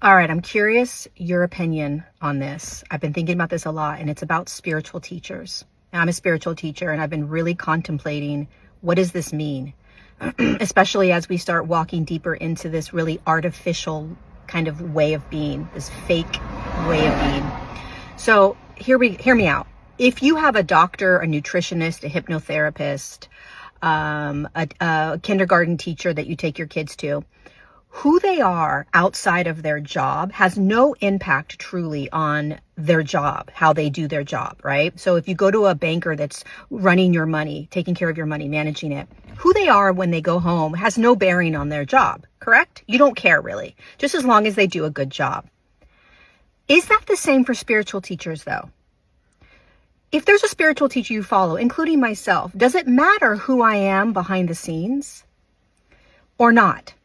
All right, I'm curious your opinion on this. I've been thinking about this a lot, and it's about spiritual teachers. Now, I'm a spiritual teacher, and I've been really contemplating, what does this mean? Especially as we start walking deeper into this really artificial kind of way of being, this fake way of being. So hear me out. If you have a doctor, a nutritionist, a hypnotherapist, a kindergarten teacher that you take your kids to, who they are outside of their job has no impact truly on their job, how they do their job, right? So if you go to a banker that's running your money, taking care of your money, managing it, who they are when they go home has no bearing on their job, correct? You don't care really, just as long as they do a good job. Is that the same for spiritual teachers though? If there's a spiritual teacher you follow, including myself, does it matter who I am behind the scenes or not?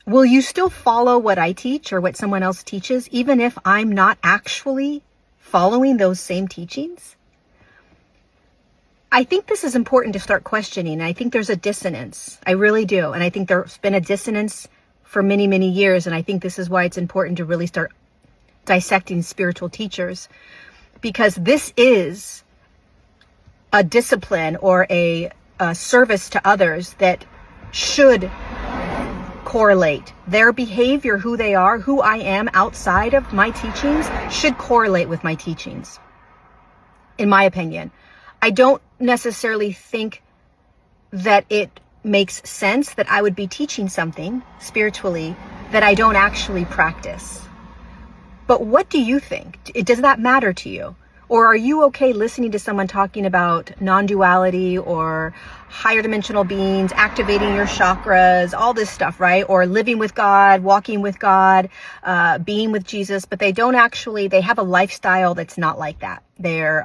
Will you still follow what I teach or what someone else teaches, even if I'm not actually following those same teachings? I think this is important to start questioning. I think there's a dissonance. I really do. And I think there's been a dissonance for many, many years. And I think this is why it's important to really start dissecting spiritual teachers, because this is a discipline or a service to others that should correlate. Their behavior, who they are, who I am outside of my teachings should correlate with my teachings, in my opinion. I don't necessarily think that it makes sense that I would be teaching something spiritually that I don't actually practice. But what do you think? Does that matter to you? Or are you okay listening to someone talking about non-duality or higher dimensional beings, activating your chakras, all this stuff, right? Or living with God, walking with God, being with Jesus, but they have a lifestyle that's not like that. They're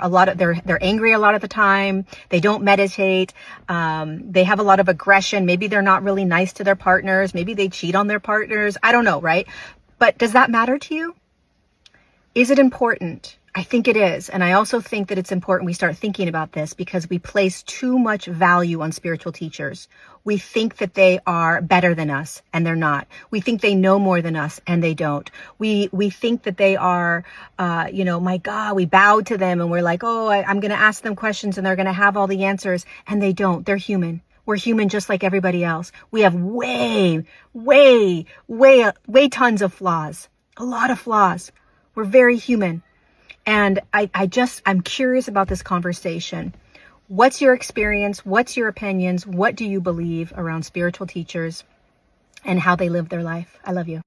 angry a lot of the time. They don't meditate. They have a lot of aggression. Maybe they're not really nice to their partners. Maybe they cheat on their partners. I don't know, right? But does that matter to you? Is it important? I think it is. And I also think that it's important we start thinking about this because we place too much value on spiritual teachers. We think that they are better than us and they're not. We think they know more than us and they don't. We think that they are, my God, we bow to them and we're like, I'm going to ask them questions and they're going to have all the answers, and they don't. They're human. We're human just like everybody else. We have way tons of flaws, a lot of flaws. We're very human. And I'm curious about this conversation. What's your experience? What's your opinions? What do you believe around spiritual teachers and how they live their life? I love you.